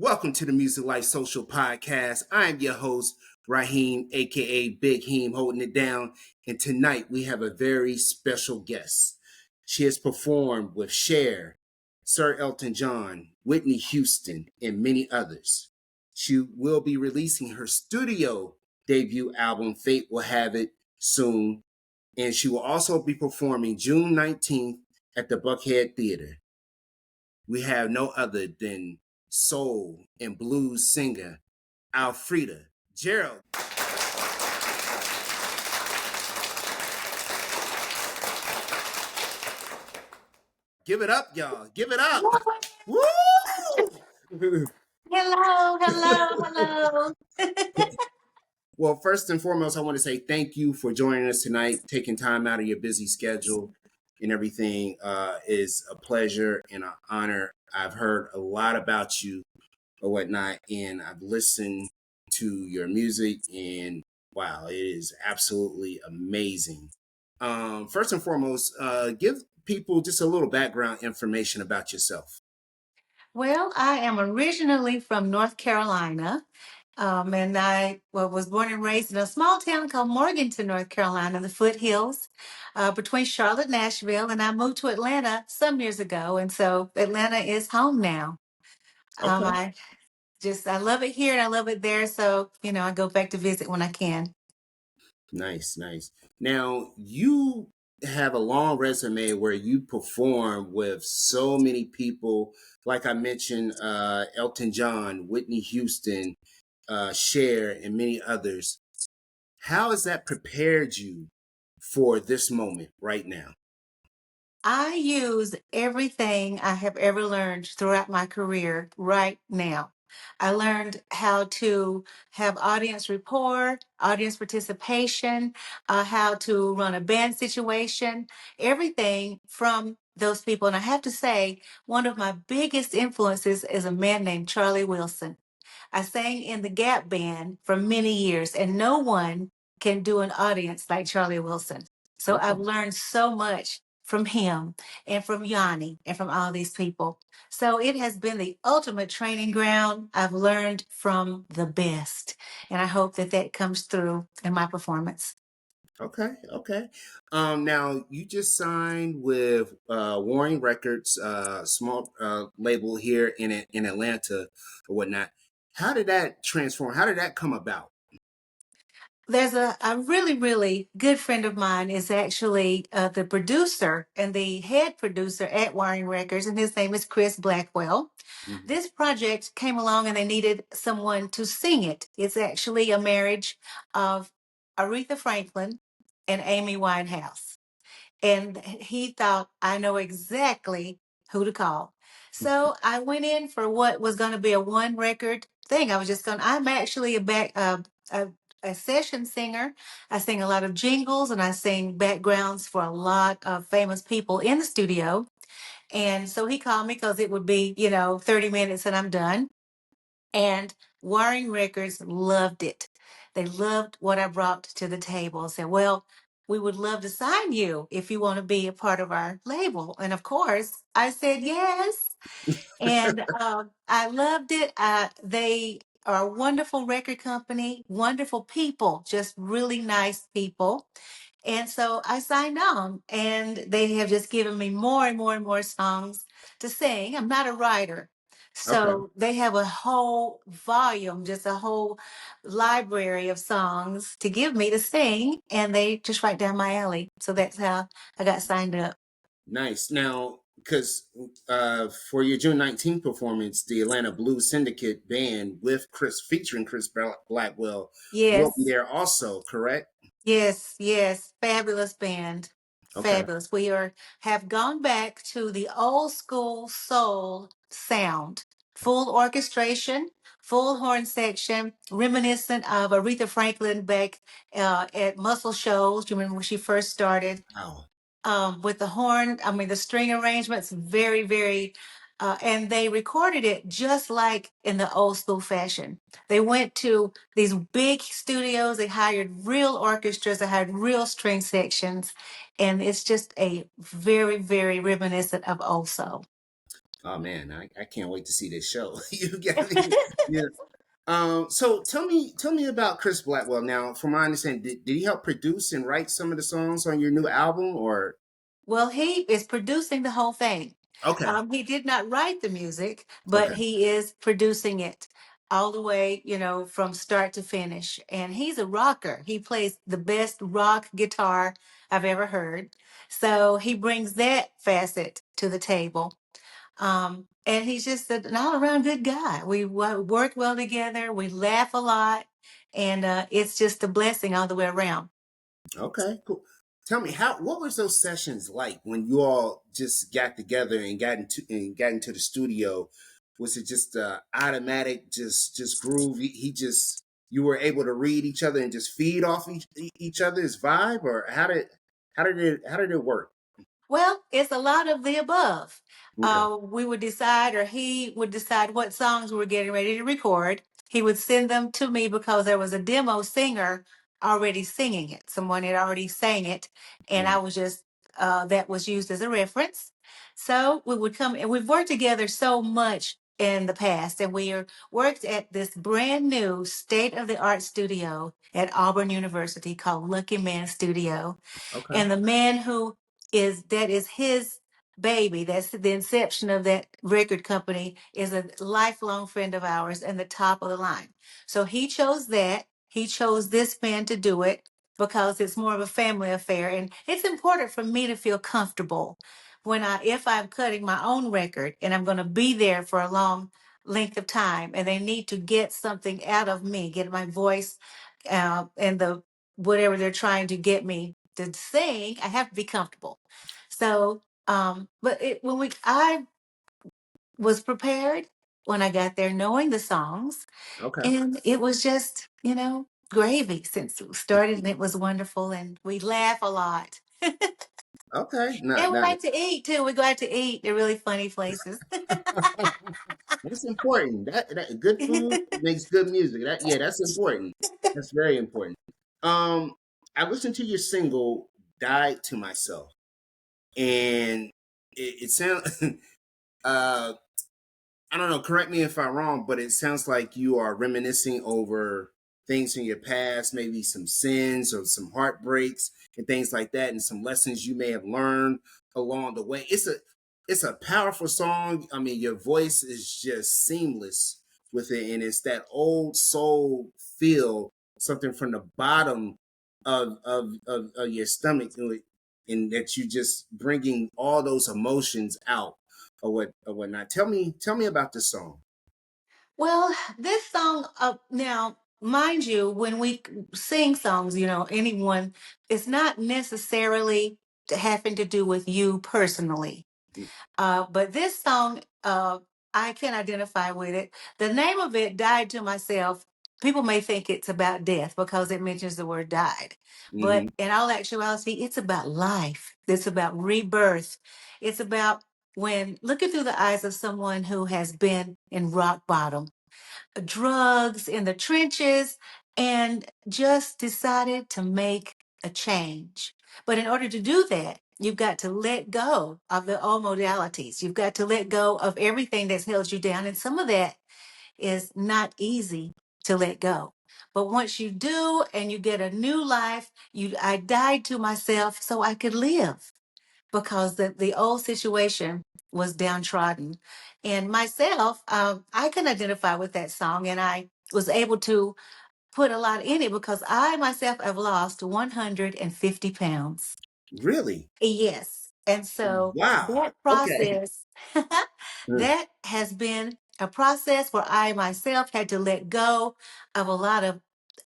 Welcome to the Musiclifesocial podcast. I'm your host, Raheem, aka Big Heem, holding it down. And tonight we have a very special guest. She has performed with Cher, Sir Elton John, Whitney Houston, and many others. She will be releasing her studio debut album, Fate Will Have It, soon. And she will also be performing June 19th at the Buckhead Theater. We have no other than soul and blues singer Alfreda Gerald. Give it up, y'all. Give it up. Woo! Hello, hello. Well, first and foremost, I want to say thank you for joining us tonight, taking time out of your busy schedule and everything. Is a pleasure and an honor. I've heard a lot about you or whatnot, and I've listened to your music, and wow, it is absolutely amazing. First and foremost, give people just a little background information about yourself. Well, I am originally from North Carolina, and I was born and raised in a small town called Morganton, North Carolina, the foothills between Charlotte and Nashville. And I moved to Atlanta some years ago, and so Atlanta is home now. Okay. I love it here and I love it there. So, I go back to visit when I can. Nice, nice. Now, you have a long resume where you perform with so many people. Like I mentioned, Elton John, Whitney Houston, Cher, and many others. How has that prepared you for this moment right now? I use everything I have ever learned throughout my career right now. I learned how to have audience rapport, audience participation, how to run a band situation, everything from those people. And I have to say, one of my biggest influences is a man named Charlie Wilson. I sang in the Gap Band for many years, and no one can do an audience like Charlie Wilson. So Okay. I've learned so much from him and from Yanni and from all these people. So it has been the ultimate training ground. I've learned from the best, and I hope that that comes through in my performance. Okay, okay. Now you just signed with Warring Records, small label here in Atlanta or whatnot. How did that transform? How did that come about? There's a really, really good friend of mine is actually the producer and the head producer at Wiring Records, and his name is Chris Blackwell. Mhm. This project came along and they needed someone to sing it. It's actually a marriage of Aretha Franklin and Amy Winehouse. And he thought, I know exactly who to call. So I went in for what was going to be a one record thing. I'm actually a session singer. I sing a lot of jingles and I sing backgrounds for a lot of famous people in the studio. And so he called me because it would be, 30 minutes and I'm done. And Wiring Records loved it. They loved what I brought to the table. Said, well, we would love to sign you if you want to be a part of our label. And of course, I said yes. And I loved it. They are a wonderful record company, wonderful people, just really nice people. And so I signed on, and they have just given me more and more and more songs to sing. I'm not a writer. Okay. So they have a whole volume, just a whole library of songs to give me to sing, and they just right down my alley. So that's how I got signed up. Nice. Now, because for your June 19th performance, the Atlanta Blues Syndicate band with Chris featuring Chris Blackwell will be Yes, there also, correct? yes. Fabulous band. Okay. Fabulous. Have gone back to the old school soul sound. Full orchestration, full horn section, reminiscent of Aretha Franklin back at Muscle Shoals. Do you remember when she first started? Wow. With the horn, I mean, the string arrangements, very, very, and they recorded it just like in the old school fashion. They went to these big studios, they hired real orchestras, they hired real string sections, and it's just a very, very reminiscent of old soul. Oh man, I can't wait to see this show. You got me. Yeah. So tell me about Chris Blackwell. Now, from my understanding, did he help produce and write some of the songs on your new album, or Well, he is producing the whole thing. okay, He did not write the music, but okay, he is producing it all the way, from start to finish. And he's a rocker. He plays the best rock guitar I've ever heard. So he brings that facet to the table. And he's just an all around good guy. We work well together, we laugh a lot, and it's just a blessing all the way around. okay, cool. Tell me what was those sessions like when you all just got together and got into the studio? Was it just automatic, just groove? He just you were able to read each other and just feed off each other's vibe, or how did it work? Well, it's a lot of the above. Okay. We would decide, or he would decide what songs we were getting ready to record. He would send them to me because there was a demo singer already singing it. Someone had already sang it, and I Mhm. was just, that was used as a reference. So we would come, and we've worked together so much in the past, and worked at this brand new state of the art studio at Auburn University called Lucky Man Studio. Okay. And the man who that is his baby, that's the inception of that record company, is a lifelong friend of ours and the top of the line. So he chose that. He chose this man to do it because it's more of a family affair. And it's important for me to feel comfortable if I'm cutting my own record and I'm going to be there for a long length of time and they need to get something out of me, get my voice, and the whatever they're trying to get me to sing, I have to be comfortable. So, but I was prepared when I got there, knowing the songs, Okay. and it was just, gravy since it started, and it was wonderful, and we laugh a lot. Okay. And Not we not like to eat too. We go out to eat. They're really funny places. That's important. That good food makes good music. That's important. That's very important. Um, I listened to your single "Died to Myself," and it sounds. uh, I don't know. Correct me if I'm wrong, but it sounds like you are reminiscing over things in your past, maybe some sins or some heartbreaks and things like that, and some lessons you may have learned along the way. It's a powerful song. I mean, your voice is just seamless with it, and it's that old soul feel, something from the bottom of your stomach, and that you just bringing all those emotions out or whatnot. Tell me about this song. Well, this song, now, mind you, when we sing songs, anyone, it's not necessarily having to do with you personally. Mm, But this song, I can identify with it. The name of it, Died to Myself, people may think it's about death because it mentions the word died. But mhm. in all actuality, it's about life. It's about rebirth. It's about when looking through the eyes of someone who has been in rock bottom, drugs in the trenches, and just decided to make a change. But in order to do that, you've got to let go of the old modalities. You've got to let go of everything that's held you down. And some of that is not easy to let go. But once you do and you get a new life, I died to myself so I could live because the old situation was downtrodden. And myself, I can identify with that song, and I was able to put a lot in it because I myself have lost 150 pounds. Really? Yes. And so Wow. that Okay. process, Mm. that has been a process where I myself had to let go of a lot of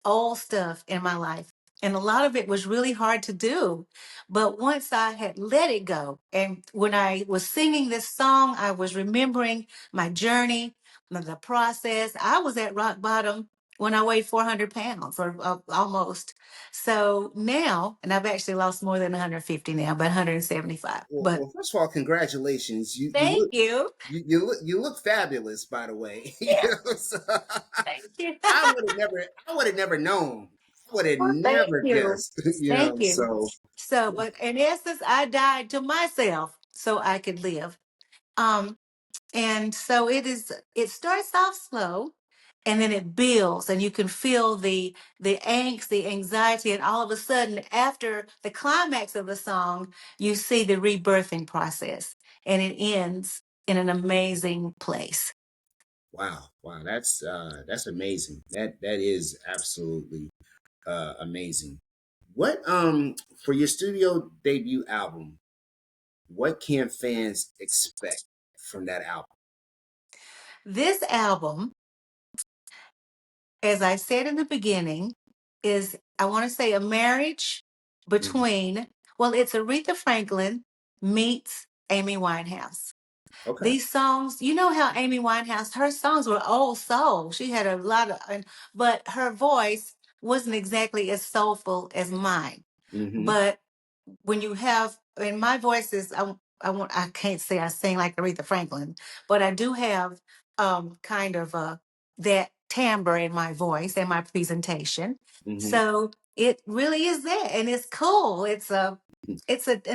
old stuff in my life. And a lot of it was really hard to do. But once I had let it go, and when I was singing this song, I was remembering my journey, the process. I was at rock bottom when I weighed 400 pounds or almost. So now, and I've actually lost more than 150 now, but 175. Well, But well, first of all, congratulations. You thank look you. you look fabulous, by the way. Yeah, thank you. I would have never known. I would have Well, thank never you. guessed. Thank you. So So, but in essence, I died to myself so I could live. Um, And so it starts off slow and then it builds and you can feel the angst, the anxiety, and all of a sudden after the climax of the song, you see the rebirthing process and it ends in an amazing place. Wow, wow, that's amazing. That is absolutely amazing. What for your studio debut album, what can fans expect from that album? This album, as I said in the beginning, is, I want to say, a marriage Mhm. between, well, it's Aretha Franklin meets Amy Winehouse. Okay. These songs, you know how Amy Winehouse, her songs were old soul. She had a lot of, but her voice wasn't exactly as soulful as mine. Mm-hmm. But when you have, and my voice is, I can't say I sing like Aretha Franklin, but I do have kind of that timbre in my voice and my presentation. Mm-hmm. So it really is that, and it's cool. It's a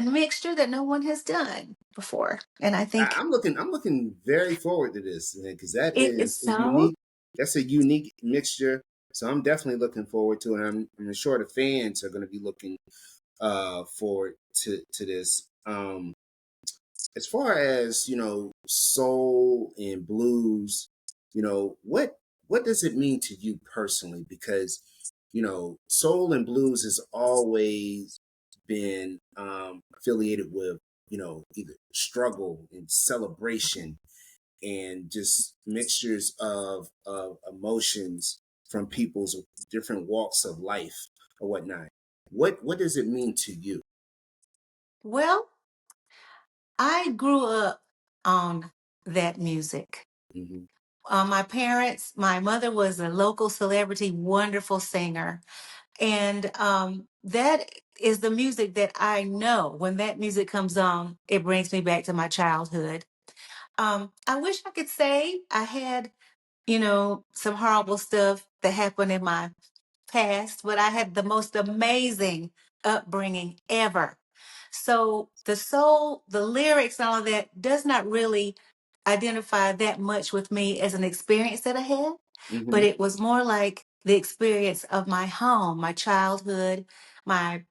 mixture that no one has done before, and I think I'm looking very forward to this because that it is is a so. unique. That's a unique mixture. So I'm definitely looking forward to it. I'm sure the fans are going to be looking forward to this. As far as soul and blues, what does it mean to you personally? Because soul and blues has always been affiliated with either struggle and celebration and just mixtures of emotions from people's different walks of life or whatnot. What does it mean to you? Well, I grew up on that music. Hmm. My parents, my mother was a local celebrity, wonderful singer. And that is the music that I know. When that music comes on, it brings me back to my childhood. I wish I could say I had, some horrible stuff that happened in my past, but I had the most amazing upbringing ever. So the soul, the lyrics, and all of that does not really identify that much with me as an experience that I had, but Hmm. it was more like the experience of my home, my childhood, my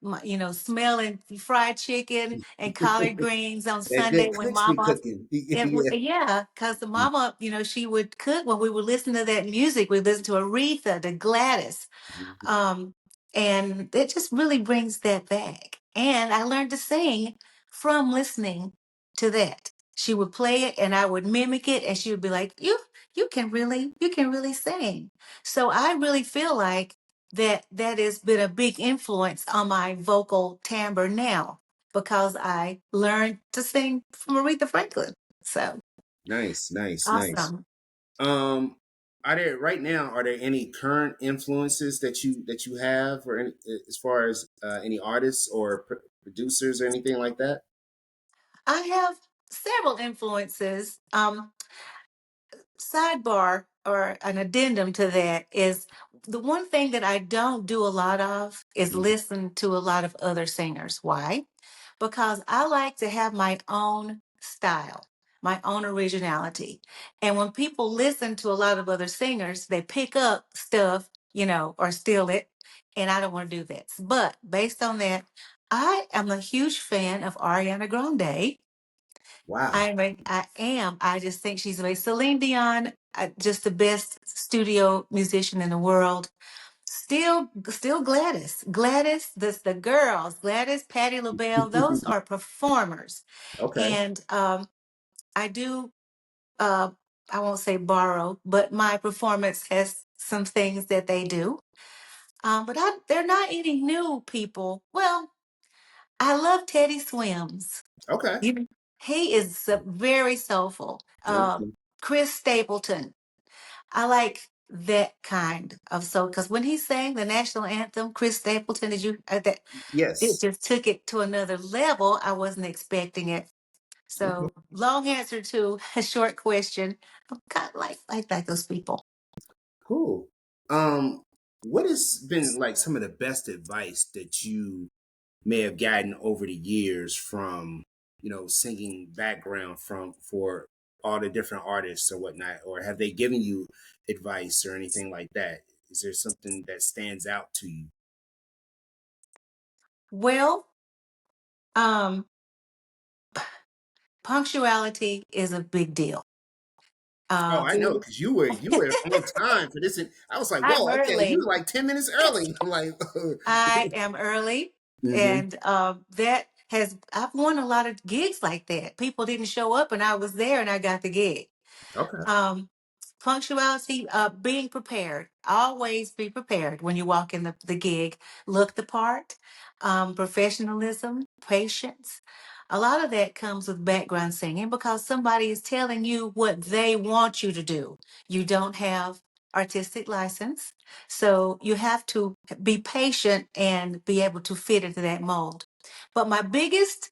smelling fried chicken and collard greens on That Sunday good when country mama, cooking. Yeah. yeah, because the mama, she would cook when we would listen to that music. We listened to Aretha, to Gladys, Mhm. um, and it just really brings that back. And I learned to sing from listening to that. She would play it and I would mimic it and she would be like, you can really sing. So I really feel like that has been a big influence on my vocal timbre now because I learned to sing from Aretha Franklin. So Nice, nice, nice. awesome. Um, are there any current influences that you have, or any, as far as any artists or producers or anything like that? I have several influences. Sidebar or an addendum to that is the one thing that I don't do a lot of is Mhm. listen to a lot of other singers. Why? Because I like to have my own style, my own originality. And when people listen to a lot of other singers, they pick up stuff, or steal it. And I don't want to do that. But based on that, I am a huge fan of Ariana Grande. Wow. I am. I just think she's amazing. Celine Dion, just the best studio musician in the world. Still Gladys. Gladys, the girls, Gladys, Patti LaBelle, those are performers. Okay. And I do, uh, I won't say borrow, but my performance has some things that they do. But they're not any new people. Well, I love Teddy Swims. Okay. You, he is very soulful. Okay. Chris Stapleton. I like that kind of soul because when he sang the national anthem, Chris Stapleton, did you that it Yes. just took it to another level. I wasn't expecting it. Okay. So long answer to a short question. I'm kind of like those people. Cool. What has been like some of the best advice that you may have gotten over the years from singing background from for all the different artists or whatnot, or have they given you advice or anything like that? Is there something that stands out to you? Well, um, punctuality is a big deal. Oh, I know, It- because you were on time for this, and I was like, I'm "Whoa, okay, you early. were like 10 minutes early." I'm like, I am early, hmm and that has I've won a lot of gigs like that. People didn't show up, and I was there, and I got the gig. okay, Um, Punctuality, being prepared. Always be prepared when you walk in the gig. Look the part. Professionalism, patience. A lot of that comes with background singing because somebody is telling you what they want you to do. You don't have artistic license, so you have to be patient and be able to fit into that mold. But my biggest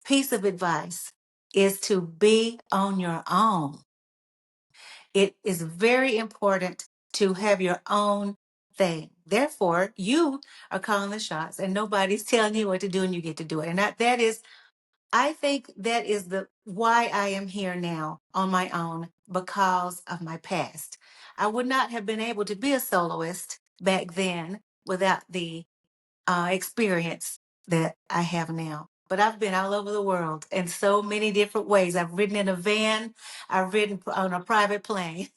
piece of advice is to be on your own. It is very important to have your own thing. Therefore, you are calling the shots and nobody's telling you what to do and you get to do it. And that is, I think that is the why I am here now on my own because of my past. I would not have been able to be a soloist back then without the experience that I have now. But I've been all over the world in so many different ways. I've ridden in a van. I've ridden on a private plane.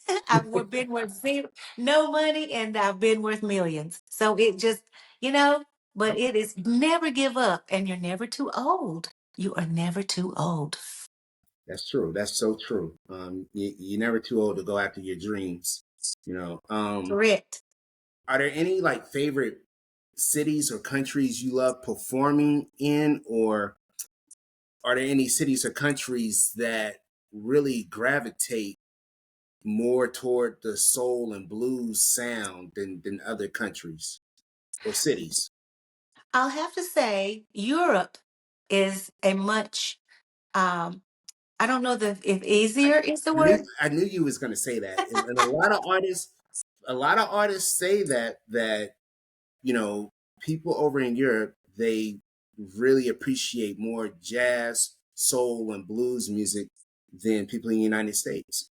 Been worth zero, no money, and I've been worth millions. So it just, but okay, it is never give up, and you're never too old. You are never too old. that's true. That's so true. You're never too old to go after your dreams. You know, Correct. are there any like favorite cities or countries you love performing in, or are there any cities or countries that really gravitate more toward the soul and blues sound than other countries or cities? I'll have to say Europe is a much, um, I don't know if I, easier is the I knew word. I knew you was going to say that, and a lot of artists say that people over in Europe, they really appreciate more jazz, soul, and blues music than people in the United States.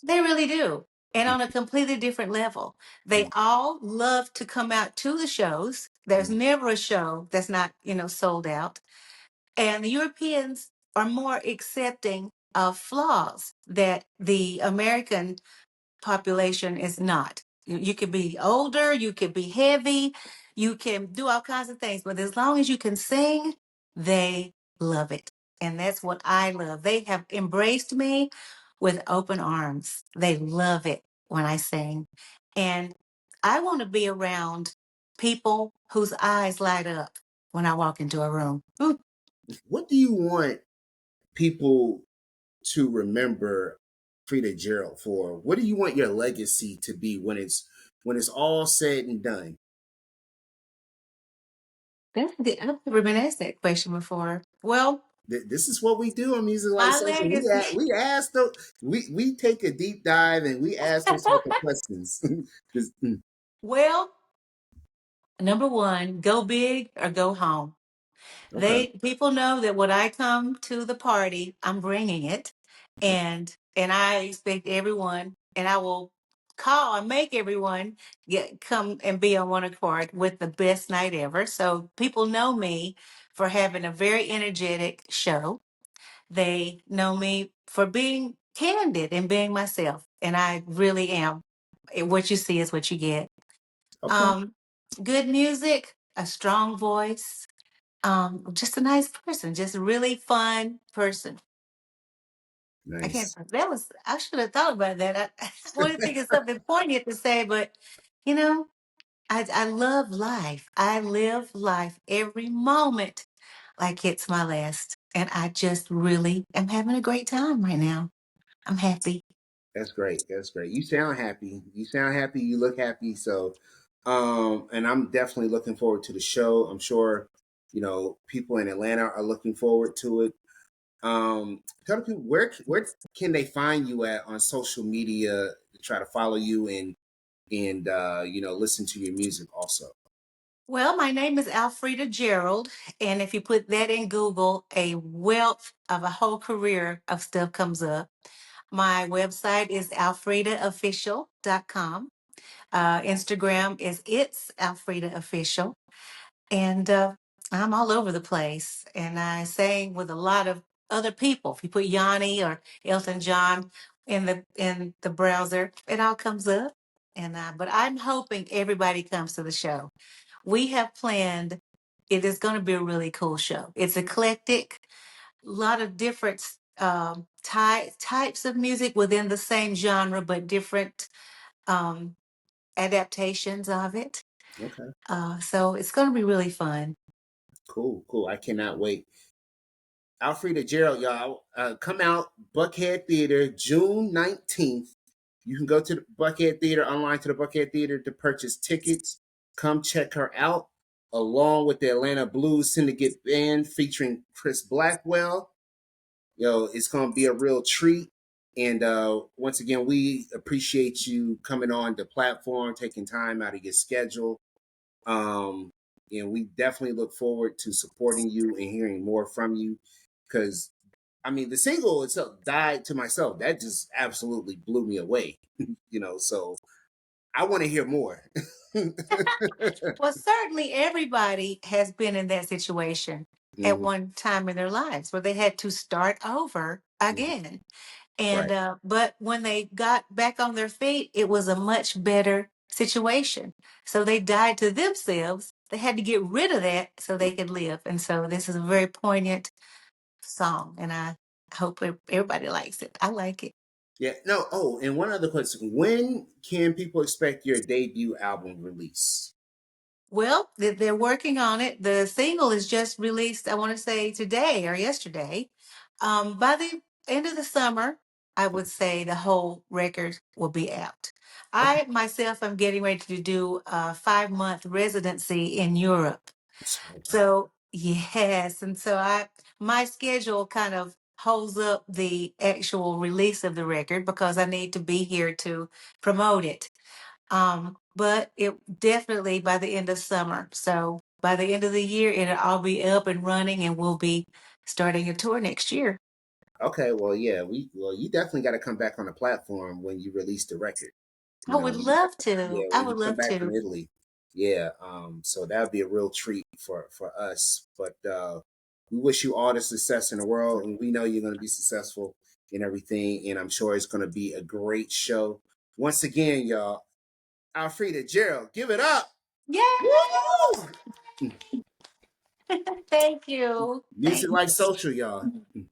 They really do. And on a completely different level. They all love to come out to the shows. There's never a show that's not, sold out. And the Europeans are more accepting of flaws that the American population is not. You could be older, you could be heavy, you can do all kinds of things, but as long as you can sing, they love it. And that's what I love. They have embraced me with open arms. They love it when I sing. And I want to be around people whose eyes light up when I walk into a room. Ooh, What do you want people to remember Frida Gerald for? What do you want your legacy to be when it's all said and done? that's good. I've never been asked that question before. Well, This is what we do on Music Life my Social. legacy. We ask those, we take a deep dive and we ask those type of questions. 'Cause, Well, number one, go big or go home. okay, People know that when I come to the party, I'm bringing it, and I expect everyone, and I will call and make everyone come and be on one accord with the best night ever. So people know me for having a very energetic show. They know me for being candid and being myself, and I really am. What you see is what you get. okay, Um, Good music, a strong voice, just a nice person, just a really fun person. I can't, nice. I should have thought about that. I want to think of something poignant to say, but you know, I love life. I live life every moment like it's my last. And I just really am having a great time right now. I'm happy. That's great. That's great. You sound happy. You sound happy. You look happy. So, and I'm definitely looking forward to the show. I'm sure, people in Atlanta are looking forward to it. Tell the people where can they find you at on social media to try to follow you and listen to your music also. Well, my name is Alfreda Gerald, and if you put that in Google, a wealth of a whole career of stuff comes up. My website is alfredaofficial.com. Instagram is it's Alfreda Official. And I'm all over the place. And I sang with a lot of other people. If you put Yanni or Elton John in the browser, it all comes up. And but I'm hoping everybody comes to the show. We have planned. It is going to be a really cool show. It's eclectic, a lot of different types of music within the same genre, but different um, adaptations of it. Okay. So it's going to be really fun. Cool, cool. I cannot wait. Alfreda Gerald, y'all, come out Buckhead Theater June 19th. You can go to the Buckhead Theater, online to the Buckhead Theater to purchase tickets. Come check her out, along with the Atlanta Blues Syndicate Band featuring Chris Blackwell. Yo, it's going to be a real treat. And once again, we appreciate you coming on the platform, taking time out of your schedule. Um, and we definitely look forward to supporting you and hearing more from you. Because, I mean, the single itself, Died to Myself, that just absolutely blew me away. So I want to hear more. Well, certainly everybody has been in that situation at Mhm, one time in their lives where they had to start over mhm. again. And Right. but when they got back on their feet, it was a much better situation. So they died to themselves. They had to get rid of that so they could live. And so this is a very poignant song, and I hope everybody likes it. I like it. Yeah. No. Oh, and one other question: when can people expect your debut album release? Well, they're working on it. The single is just released, I want to say today or yesterday. By the end of the summer, I would say the whole record will be out. Okay. I myself am getting ready to do a 5 month residency in Europe. So, wow. So, yes. And so my schedule kind of holds up the actual release of the record because I need to be here to promote it. But it definitely by the end of summer. So by the end of the year, it'll all be up and running, and we'll be starting a tour next year. Okay. Well, yeah. You definitely got to come back on the platform when you release the record. I would love to. Yeah, I when you would come love back from to. Italy. Yeah. So that would be a real treat for us. But we wish you all the success in the world, and we know you're going to be successful in everything. And I'm sure it's going to be a great show. Once again, y'all, Alfreda Gerald, give it up. Yay! Woo! Thank you. Music Thank Life Social, y'all. you.